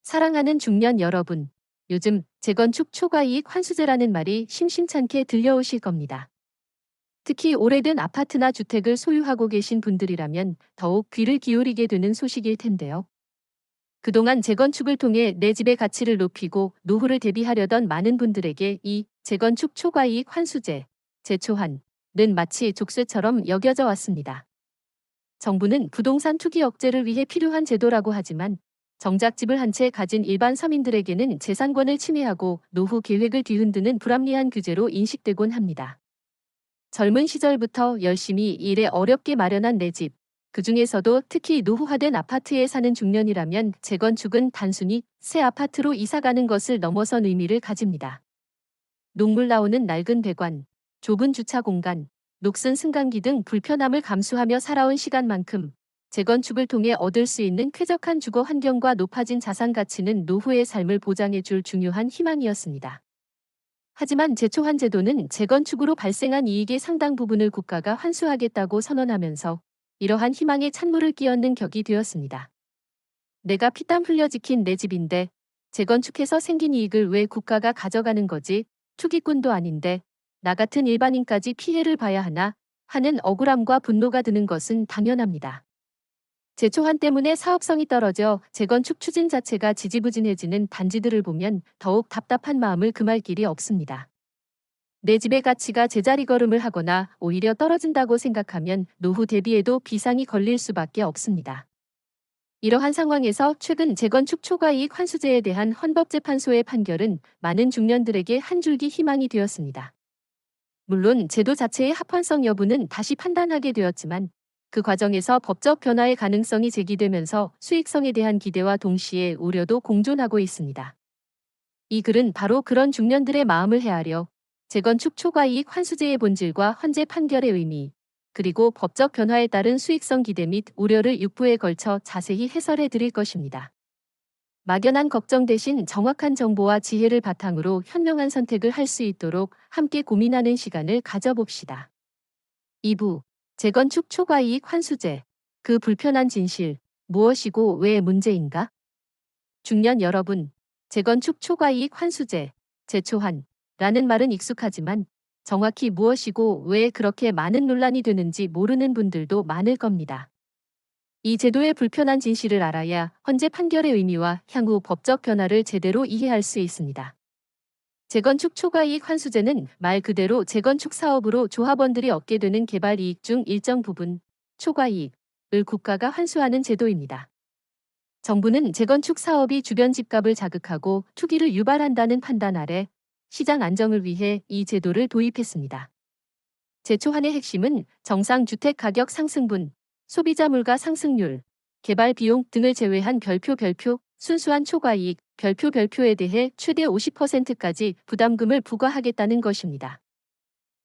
사랑하는 중년 여러분, 요즘 재건축 초과이익 환수제라는 말이 심심찮게 들려오실 겁니다. 특히 오래된 아파트나 주택을 소유하고 계신 분들이라면 더욱 귀를 기울이게 되는 소식일 텐데요. 그동안 재건축을 통해 내 집의 가치를 높이고 노후를 대비하려던 많은 분들에게 이 재건축 초과이익 환수제, 재초환은 마치 족쇄처럼 여겨져 왔습니다. 정부는 부동산 투기 억제를 위해 필요한 제도라고 하지만 정작 집을 한 채 가진 일반 서민들에게는 재산권을 침해하고 노후 계획을 뒤흔드는 불합리한 규제로 인식되곤 합니다. 젊은 시절부터 열심히 일해 어렵게 마련한 내 집, 그중에서도 특히 노후화된 아파트에 사는 중년이라면 재건축은 단순히 새 아파트로 이사가는 것을 넘어선 의미를 가집니다. 녹물 나오는 낡은 배관, 좁은 주차 공간, 녹슨 승강기 등 불편함을 감수하며 살아온 시간만큼 재건축을 통해 얻을 수 있는 쾌적한 주거 환경과 높아진 자산 가치는 노후의 삶을 보장해 줄 중요한 희망이었습니다. 하지만 재초환 제도는 재건축으로 발생한 이익의 상당 부분을 국가가 환수하겠다고 선언하면서 이러한 희망에 찬물을 끼얹는 격이 되었습니다. 내가 피땀 흘려 지킨 내 집인데 재건축해서 생긴 이익을 왜 국가가 가져가는 거지? 투기꾼도 아닌데 나 같은 일반인까지 피해를 봐야 하나? 하는 억울함과 분노가 드는 것은 당연합니다. 재초환 때문에 사업성이 떨어져 재건축 추진 자체가 지지부진해지는 단지들을 보면 더욱 답답한 마음을 금할 길이 없습니다. 내 집의 가치가 제자리 걸음을 하거나 오히려 떨어진다고 생각하면 노후 대비에도 비상이 걸릴 수밖에 없습니다. 이러한 상황에서 최근 재건축 초과이익 환수제에 대한 헌법재판소의 판결은 많은 중년들에게 한 줄기 희망이 되었습니다. 물론 제도 자체의 합헌성 여부는 다시 판단하게 되었지만 그 과정에서 법적 변화의 가능성이 제기되면서 수익성에 대한 기대와 동시에 우려도 공존하고 있습니다. 이 글은 바로 그런 중년들의 마음을 헤아려 재건축 초과이익 환수제의 본질과 헌재 판결의 의미, 그리고 법적 변화에 따른 수익성 기대 및 우려를 6부에 걸쳐 자세히 해설해 드릴 것입니다. 막연한 걱정 대신 정확한 정보와 지혜를 바탕으로 현명한 선택을 할 수 있도록 함께 고민하는 시간을 가져봅시다. 2부 재건축 초과이익 환수제, 그 불편한 진실, 무엇이고 왜 문제인가? 중년 여러분, 재건축 초과이익 환수제, 재초환라는 말은 익숙하지만 정확히 무엇이고 왜 그렇게 많은 논란이 되는지 모르는 분들도 많을 겁니다. 이 제도의 불편한 진실을 알아야 헌재 판결의 의미와 향후 법적 변화를 제대로 이해할 수 있습니다. 재건축 초과이익 환수제는 말 그대로 재건축 사업으로 조합원들이 얻게 되는 개발 이익 중 일정 부분, 초과이익을 국가가 환수하는 제도입니다. 정부는 재건축 사업이 주변 집값을 자극하고 투기를 유발한다는 판단 아래 시장 안정을 위해 이 제도를 도입했습니다. 재초환의 핵심은 정상 주택 가격 상승분, 소비자 물가 상승률, 개발 비용 등을 제외한 별표, 순수한 초과이익, 별표에 대해 최대 50%까지 부담금을 부과하겠다는 것입니다.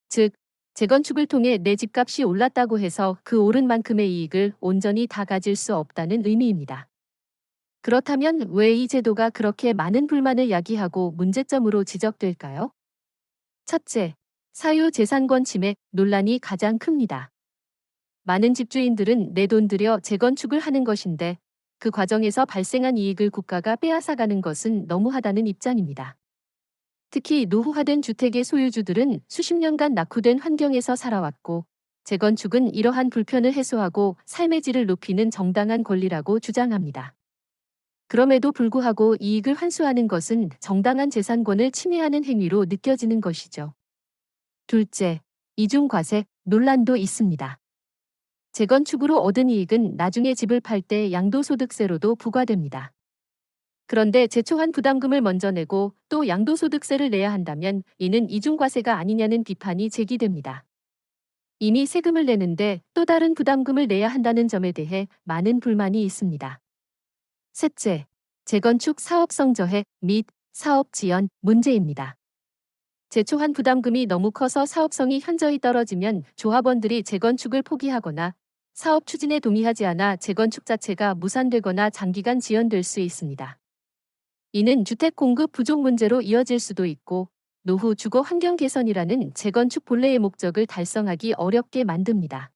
즉, 재건축을 통해 내 집값이 올랐다고 해서 그 오른 만큼의 이익을 온전히 다 가질 수 없다는 의미입니다. 그렇다면 왜 이 제도가 그렇게 많은 불만을 야기하고 문제점으로 지적될까요? 첫째, 사유재산권 침해 논란이 가장 큽니다. 많은 집주인들은 내 돈 들여 재건축을 하는 것인데 그 과정에서 발생한 이익을 국가가 빼앗아가는 것은 너무하다는 입장입니다. 특히 노후화된 주택의 소유주들은 수십 년간 낙후된 환경에서 살아왔고 재건축은 이러한 불편을 해소하고 삶의 질을 높이는 정당한 권리라고 주장합니다. 그럼에도 불구하고 이익을 환수하는 것은 정당한 재산권을 침해하는 행위로 느껴지는 것이죠. 둘째, 이중과세 논란도 있습니다. 재건축으로 얻은 이익은 나중에 집을 팔 때 양도소득세로도 부과됩니다. 그런데 재초한 부담금을 먼저 내고 또 양도소득세를 내야 한다면 이는 이중과세가 아니냐는 비판이 제기됩니다. 이미 세금을 내는데 또 다른 부담금을 내야 한다는 점에 대해 많은 불만이 있습니다. 셋째, 재건축 사업성 저해 및 사업 지연 문제입니다. 재초한 부담금이 너무 커서 사업성이 현저히 떨어지면 조합원들이 재건축을 포기하거나 사업 추진에 동의하지 않아 재건축 자체가 무산되거나 장기간 지연될 수 있습니다. 이는 주택 공급 부족 문제로 이어질 수도 있고 노후 주거 환경 개선이라는 재건축 본래의 목적을 달성하기 어렵게 만듭니다.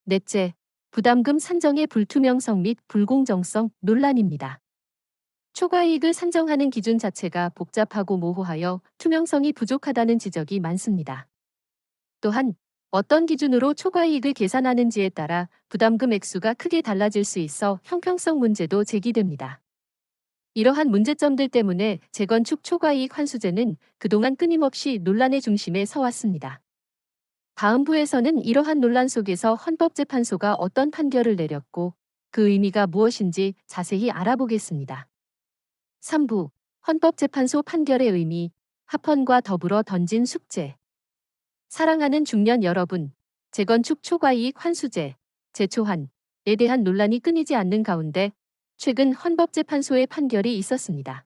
넷째, 부담금 산정의 불투명성 및 불공정성 논란입니다. 초과이익을 산정하는 기준 자체가 복잡하고 모호하여 투명성이 부족하다는 지적이 많습니다. 또한 어떤 기준으로 초과이익을 계산하는지에 따라 부담금 액수가 크게 달라질 수 있어 형평성 문제도 제기됩니다. 이러한 문제점들 때문에 재건축 초과이익 환수제는 그동안 끊임없이 논란의 중심에 서왔습니다. 다음 부에서는 이러한 논란 속에서 헌법재판소가 어떤 판결을 내렸고 그 의미가 무엇인지 자세히 알아보겠습니다. 3부 헌법재판소 판결의 의미, 합헌과 더불어 던진 숙제. 사랑하는 중년 여러분, 재건축 초과이익 환수제, 재초환에 대한 논란이 끊이지 않는 가운데 최근 헌법재판소의 판결이 있었습니다.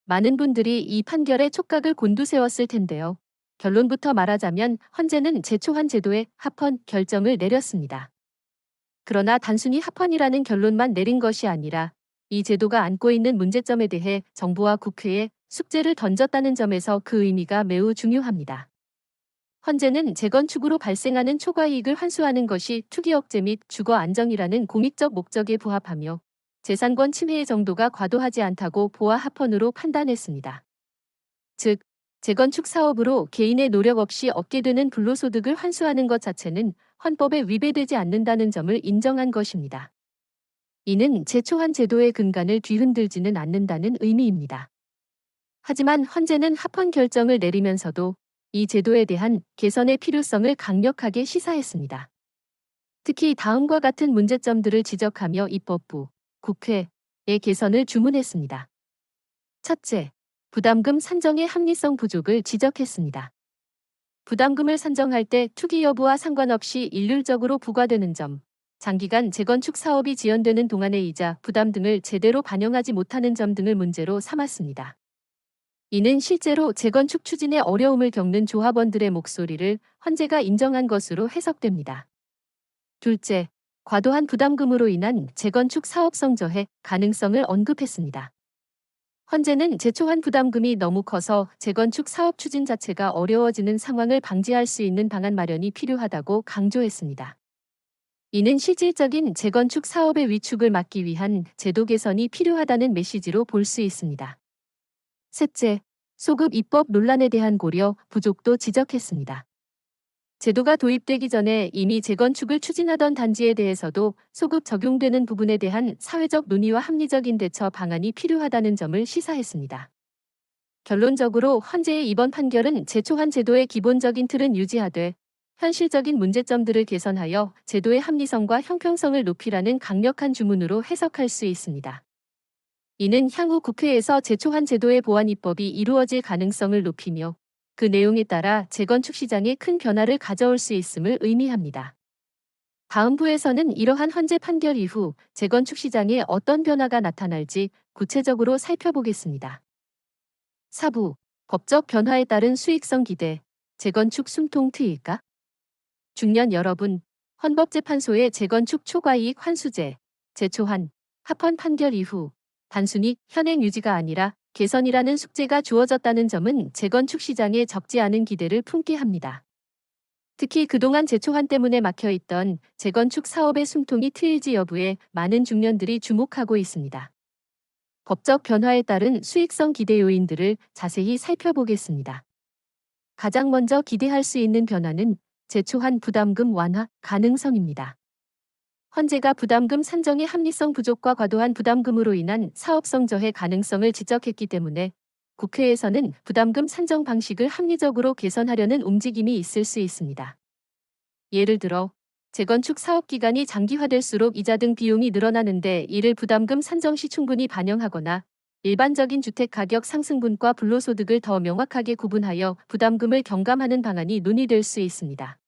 많은 분들이 이 판결에 촉각을 곤두세웠을 텐데요. 결론부터 말하자면 헌재는 재초환 제도의 합헌 결정을 내렸습니다. 그러나 단순히 합헌이라는 결론만 내린 것이 아니라 이 제도가 안고 있는 문제점에 대해 정부와 국회에 숙제를 던졌다는 점에서 그 의미가 매우 중요합니다. 헌재는 재건축으로 발생하는 초과이익을 환수하는 것이 투기 억제 및 주거 안정이라는 공익적 목적에 부합하며 재산권 침해의 정도가 과도하지 않다고 보아 합헌으로 판단했습니다. 즉, 재건축 사업으로 개인의 노력 없이 얻게 되는 불로소득을 환수하는 것 자체는 헌법에 위배되지 않는다는 점을 인정한 것입니다. 이는 재초환 제도의 근간을 뒤흔들지는 않는다는 의미입니다. 하지만 헌재는 합헌 결정을 내리면서도 이 제도에 대한 개선의 필요성을 강력하게 시사했습니다. 특히 다음과 같은 문제점들을 지적하며 입법부, 국회의 개선을 주문했습니다. 첫째, 부담금 산정의 합리성 부족을 지적했습니다. 부담금을 산정할 때 투기 여부와 상관없이 일률적으로 부과되는 점, 장기간 재건축 사업이 지연되는 동안의 이자, 부담 등을 제대로 반영하지 못하는 점 등을 문제로 삼았습니다. 이는 실제로 재건축 추진에 어려움을 겪는 조합원들의 목소리를 헌재가 인정한 것으로 해석됩니다. 둘째, 과도한 부담금으로 인한 재건축 사업성 저해 가능성을 언급했습니다. 헌재는 재초환 부담금이 너무 커서 재건축 사업 추진 자체가 어려워지는 상황을 방지할 수 있는 방안 마련이 필요하다고 강조했습니다. 이는 실질적인 재건축 사업의 위축을 막기 위한 제도 개선이 필요하다는 메시지로 볼 수 있습니다. 셋째, 소급 입법 논란에 대한 고려, 부족도 지적했습니다. 제도가 도입되기 전에 이미 재건축을 추진하던 단지에 대해서도 소급 적용되는 부분에 대한 사회적 논의와 합리적인 대처 방안이 필요하다는 점을 시사했습니다. 결론적으로 헌재의 이번 판결은 재초환 제도의 기본적인 틀은 유지하되 현실적인 문제점들을 개선하여 제도의 합리성과 형평성을 높이라는 강력한 주문으로 해석할 수 있습니다. 이는 향후 국회에서 재초환 제도의 보완 입법이 이루어질 가능성을 높이며 그 내용에 따라 재건축 시장에 큰 변화를 가져올 수 있음을 의미합니다. 다음 부에서는 이러한 헌재 판결 이후 재건축 시장에 어떤 변화가 나타날지 구체적으로 살펴보겠습니다. 4부, 법적 변화에 따른 수익성 기대, 재건축 숨통 트일까? 중년 여러분, 헌법재판소의 재건축 초과이익 환수제, 재초환, 합헌 판결 이후 단순히 현행 유지가 아니라 개선이라는 숙제가 주어졌다는 점은 재건축 시장에 적지 않은 기대를 품게 합니다. 특히 그동안 재초환 때문에 막혀있던 재건축 사업의 숨통이 트일지 여부에 많은 중년들이 주목하고 있습니다. 법적 변화에 따른 수익성 기대 요인들을 자세히 살펴보겠습니다. 가장 먼저 기대할 수 있는 변화는 재초환 부담금 완화 가능성입니다. 헌재가 부담금 산정의 합리성 부족과 과도한 부담금으로 인한 사업성 저해 가능성을 지적했기 때문에 국회에서는 부담금 산정 방식을 합리적으로 개선하려는 움직임이 있을 수 있습니다. 예를 들어 재건축 사업 기간이 장기화될수록 이자 등 비용이 늘어나는데 이를 부담금 산정 시 충분히 반영하거나 일반적인 주택 가격 상승분과 불로소득을 더 명확하게 구분하여 부담금을 경감하는 방안이 논의될 수 있습니다.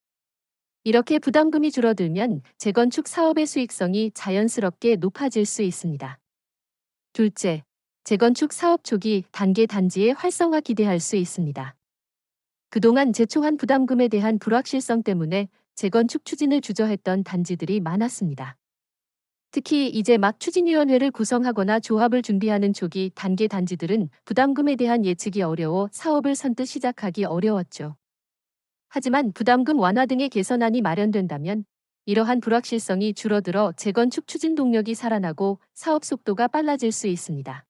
이렇게 부담금이 줄어들면 재건축 사업의 수익성이 자연스럽게 높아질 수 있습니다. 둘째, 재건축 사업 초기 단계 단지의 활성화 기대할 수 있습니다. 그동안 재초환 부담금에 대한 불확실성 때문에 재건축 추진을 주저했던 단지들이 많았습니다. 특히 이제 막 추진위원회를 구성하거나 조합을 준비하는 초기 단계 단지들은 부담금에 대한 예측이 어려워 사업을 선뜻 시작하기 어려웠죠. 하지만 부담금 완화 등의 개선안이 마련된다면 이러한 불확실성이 줄어들어 재건축 추진 동력이 살아나고 사업 속도가 빨라질 수 있습니다.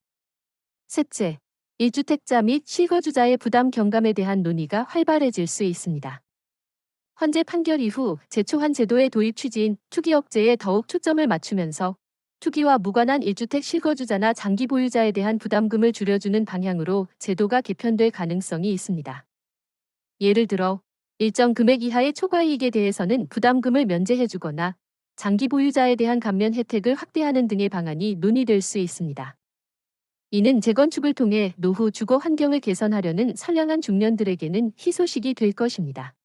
셋째, 1주택자 및 실거주자의 부담 경감에 대한 논의가 활발해질 수 있습니다. 헌재 판결 이후 제초한 제도의 도입 취지인 투기 억제에 더욱 초점을 맞추면서 투기와 무관한 1주택 실거주자나 장기 보유자에 대한 부담금을 줄여주는 방향으로 제도가 개편될 가능성이 있습니다. 예를 들어 일정 금액 이하의 초과이익에 대해서는 부담금을 면제해주거나 장기 보유자에 대한 감면 혜택을 확대하는 등의 방안이 논의될 수 있습니다. 이는 재건축을 통해 노후 주거 환경을 개선하려는 선량한 중년들에게는 희소식이 될 것입니다.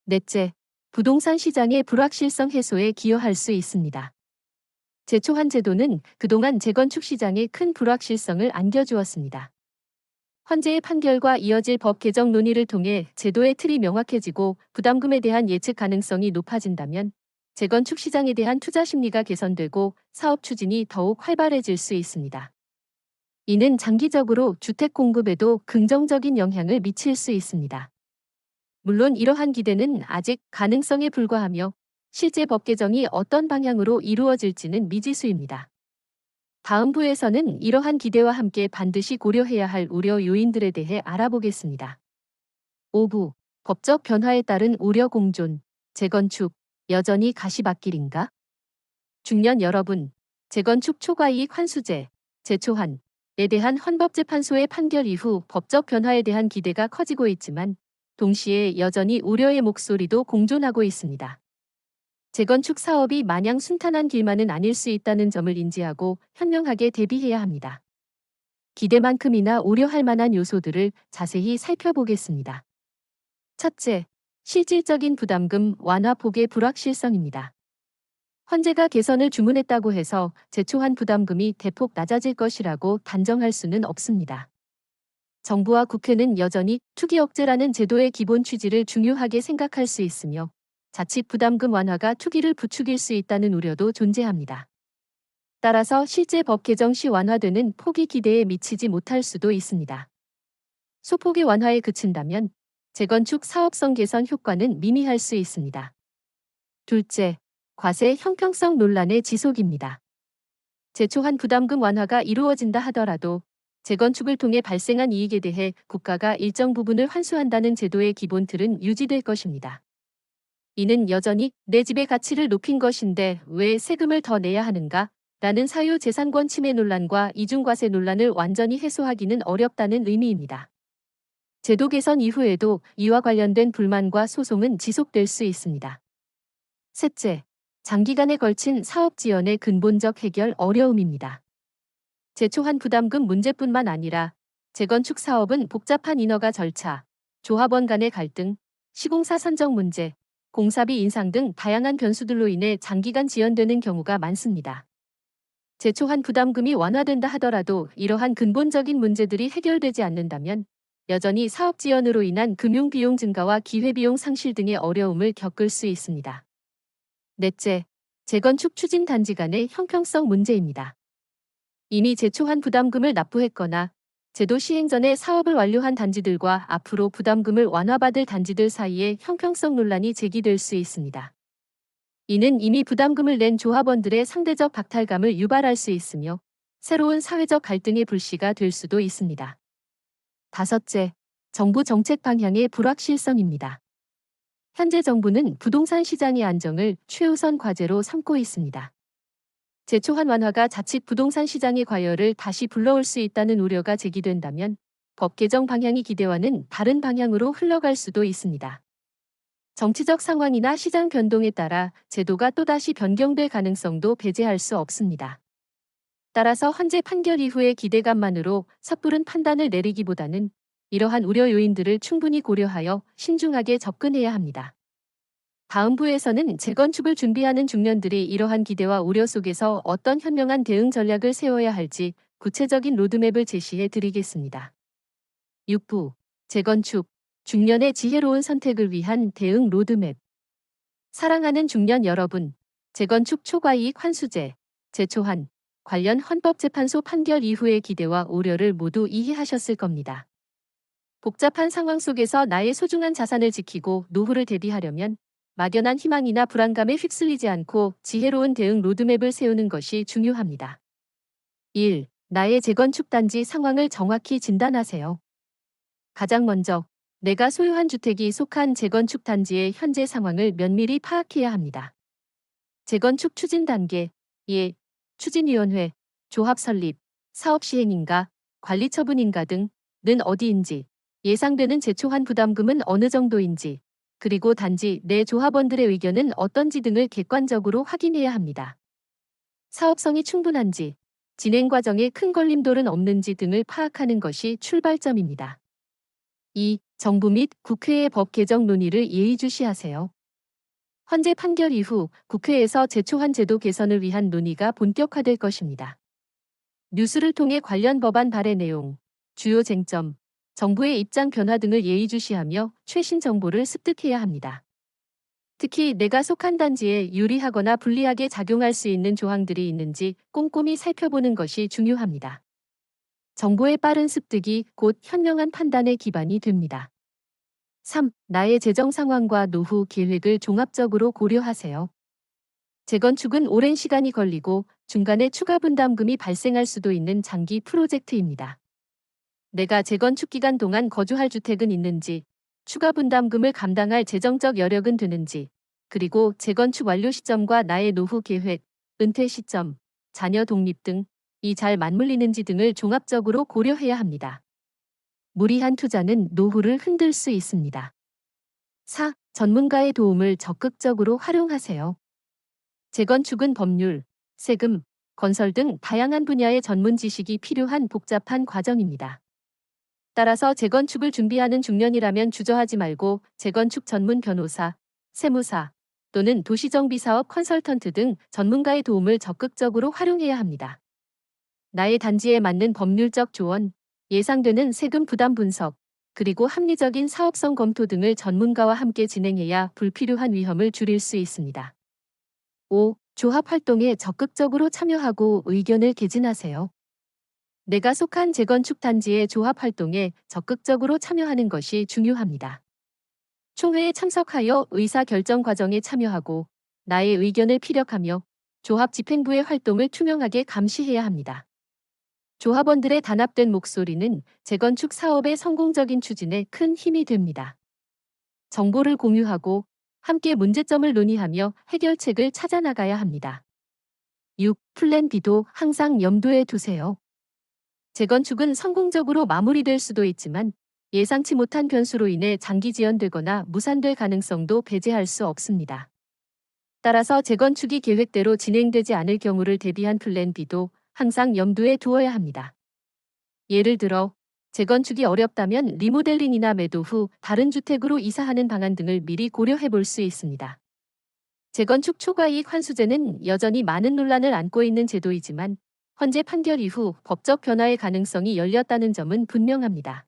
넷째, 부동산 시장의 불확실성 해소에 기여할 수 있습니다. 제초한 제도는 그동안 재건축 시장에 큰 불확실성을 안겨주었습니다. 헌재의 판결과 이어질 법 개정 논의를 통해 제도의 틀이 명확해지고 부담금에 대한 예측 가능성이 높아진다면 재건축 시장에 대한 투자 심리가 개선되고 사업 추진이 더욱 활발해질 수 있습니다. 이는 장기적으로 주택 공급에도 긍정적인 영향을 미칠 수 있습니다. 물론 이러한 기대는 아직 가능성에 불과하며 실제 법 개정이 어떤 방향으로 이루어질지는 미지수입니다. 다음 부에서는 이러한 기대와 함께 반드시 고려해야 할 우려 요인들에 대해 알아보겠습니다. 5부, 법적 변화에 따른 우려 공존, 재건축, 여전히 가시밭길인가? 중년 여러분, 재건축 초과이익 환수제, 제초한, 에 대한 헌법재판소의 판결 이후 법적 변화에 대한 기대가 커지고 있지만 동시에 여전히 우려의 목소리도 공존하고 있습니다. 재건축 사업이 마냥 순탄한 길만은 아닐 수 있다는 점을 인지하고 현명하게 대비해야 합니다. 기대만큼이나 우려할 만한 요소들을 자세히 살펴보겠습니다. 첫째, 실질적인 부담금 완화 폭의 불확실성입니다. 헌재가 개선을 주문했다고 해서 제초한 부담금이 대폭 낮아질 것이라고 단정할 수는 없습니다. 정부와 국회는 여전히 투기 억제라는 제도의 기본 취지를 중요하게 생각할 수 있으며 자칫 부담금 완화가 투기를 부추길 수 있다는 우려도 존재합니다. 따라서 실제 법 개정 시 완화되는 폭이 기대에 미치지 못할 수도 있습니다. 소폭의 완화에 그친다면 재건축 사업성 개선 효과는 미미할 수 있습니다. 둘째, 과세 형평성 논란의 지속입니다. 제초한 부담금 완화가 이루어진다 하더라도 재건축을 통해 발생한 이익에 대해 국가가 일정 부분을 환수한다는 제도의 기본 틀은 유지될 것입니다. 이는 여전히 내 집의 가치를 높인 것인데 왜 세금을 더 내야 하는가? 라는 사유재산권 침해 논란과 이중과세 논란을 완전히 해소하기는 어렵다는 의미입니다. 제도 개선 이후에도 이와 관련된 불만과 소송은 지속될 수 있습니다. 셋째, 장기간에 걸친 사업 지연의 근본적 해결 어려움입니다. 제초한 부담금 문제뿐만 아니라 재건축 사업은 복잡한 인허가 절차, 조합원 간의 갈등, 시공사 선정 문제, 공사비 인상 등 다양한 변수들로 인해 장기간 지연되는 경우가 많습니다. 제초한 부담금이 완화된다 하더라도 이러한 근본적인 문제들이 해결되지 않는다면 여전히 사업 지연으로 인한 금융비용 증가와 기회비용 상실 등의 어려움을 겪을 수 있습니다. 넷째, 재건축 추진 단지 간의 형평성 문제입니다. 이미 제초한 부담금을 납부했거나 제도 시행 전에 사업을 완료한 단지들과 앞으로 부담금을 완화받을 단지들 사이에 형평성 논란이 제기될 수 있습니다. 이는 이미 부담금을 낸 조합원들의 상대적 박탈감을 유발할 수 있으며 새로운 사회적 갈등의 불씨가 될 수도 있습니다. 다섯째, 정부 정책 방향의 불확실성입니다. 현재 정부는 부동산 시장의 안정을 최우선 과제로 삼고 있습니다. 제초한 완화가 자칫 부동산 시장의 과열을 다시 불러올 수 있다는 우려가 제기된다면 법 개정 방향이 기대와는 다른 방향으로 흘러갈 수도 있습니다. 정치적 상황이나 시장 변동에 따라 제도가 또다시 변경될 가능성도 배제할 수 없습니다. 따라서 헌재 판결 이후의 기대감만으로 섣부른 판단을 내리기보다는 이러한 우려 요인들을 충분히 고려하여 신중하게 접근해야 합니다. 다음 부에서는 재건축을 준비하는 중년들이 이러한 기대와 우려 속에서 어떤 현명한 대응 전략을 세워야 할지 구체적인 로드맵을 제시해 드리겠습니다. 6부, 재건축, 중년의 지혜로운 선택을 위한 대응 로드맵. 사랑하는 중년 여러분, 재건축 초과이익 환수제, 제초한, 관련 헌법재판소 판결 이후의 기대와 우려를 모두 이해하셨을 겁니다. 복잡한 상황 속에서 나의 소중한 자산을 지키고 노후를 대비하려면 막연한 희망이나 불안감에 휩쓸리지 않고 지혜로운 대응 로드맵을 세우는 것이 중요합니다. 1. 나의 재건축 단지 상황을 정확히 진단하세요. 가장 먼저 내가 소유한 주택이 속한 재건축 단지의 현재 상황을 면밀히 파악해야 합니다. 재건축 추진 단계 1. 추진위원회, 조합 설립, 사업 시행인가, 관리 처분인가 등는 어디인지, 예상되는 제초한 부담금은 어느 정도인지, 그리고 단지 내 조합원들의 의견은 어떤지 등을 객관적으로 확인해야 합니다. 사업성이 충분한지, 진행 과정에 큰 걸림돌은 없는지 등을 파악하는 것이 출발점입니다. 2. 정부 및 국회의 법 개정 논의를 예의주시하세요. 헌재 판결 이후 국회에서 제초한 제도 개선을 위한 논의가 본격화될 것입니다. 뉴스를 통해 관련 법안 발의 내용, 주요 쟁점, 정부의 입장 변화 등을 예의주시하며 최신 정보를 습득해야 합니다. 특히 내가 속한 단지에 유리하거나 불리하게 작용할 수 있는 조항들이 있는지 꼼꼼히 살펴보는 것이 중요합니다. 정보의 빠른 습득이 곧 현명한 판단의 기반이 됩니다. 3. 나의 재정 상황과 노후 계획을 종합적으로 고려하세요. 재건축은 오랜 시간이 걸리고 중간에 추가 분담금이 발생할 수도 있는 장기 프로젝트입니다. 내가 재건축 기간 동안 거주할 주택은 있는지, 추가 분담금을 감당할 재정적 여력은 되는지, 그리고 재건축 완료 시점과 나의 노후 계획, 은퇴 시점, 자녀 독립 등이 잘 맞물리는지 등을 종합적으로 고려해야 합니다. 무리한 투자는 노후를 흔들 수 있습니다. 4. 전문가의 도움을 적극적으로 활용하세요. 재건축은 법률, 세금, 건설 등 다양한 분야의 전문 지식이 필요한 복잡한 과정입니다. 따라서 재건축을 준비하는 중년이라면 주저하지 말고 재건축 전문 변호사, 세무사 또는 도시정비사업 컨설턴트 등 전문가의 도움을 적극적으로 활용해야 합니다. 나의 단지에 맞는 법률적 조언, 예상되는 세금 부담 분석, 그리고 합리적인 사업성 검토 등을 전문가와 함께 진행해야 불필요한 위험을 줄일 수 있습니다. 5. 조합 활동에 적극적으로 참여하고 의견을 개진하세요. 내가 속한 재건축 단지의 조합 활동에 적극적으로 참여하는 것이 중요합니다. 총회에 참석하여 의사 결정 과정에 참여하고 나의 의견을 피력하며 조합 집행부의 활동을 투명하게 감시해야 합니다. 조합원들의 단합된 목소리는 재건축 사업의 성공적인 추진에 큰 힘이 됩니다. 정보를 공유하고 함께 문제점을 논의하며 해결책을 찾아나가야 합니다. 6. 플랜 B도 항상 염두에 두세요. 재건축은 성공적으로 마무리될 수도 있지만 예상치 못한 변수로 인해 장기 지연되거나 무산될 가능성도 배제할 수 없습니다. 따라서 재건축이 계획대로 진행되지 않을 경우를 대비한 플랜 B도 항상 염두에 두어야 합니다. 예를 들어 재건축이 어렵다면 리모델링이나 매도 후 다른 주택으로 이사하는 방안 등을 미리 고려해 볼 수 있습니다. 재건축 초과이익 환수제는 여전히 많은 논란을 안고 있는 제도이지만 헌재 판결 이후 법적 변화의 가능성이 열렸다는 점은 분명합니다.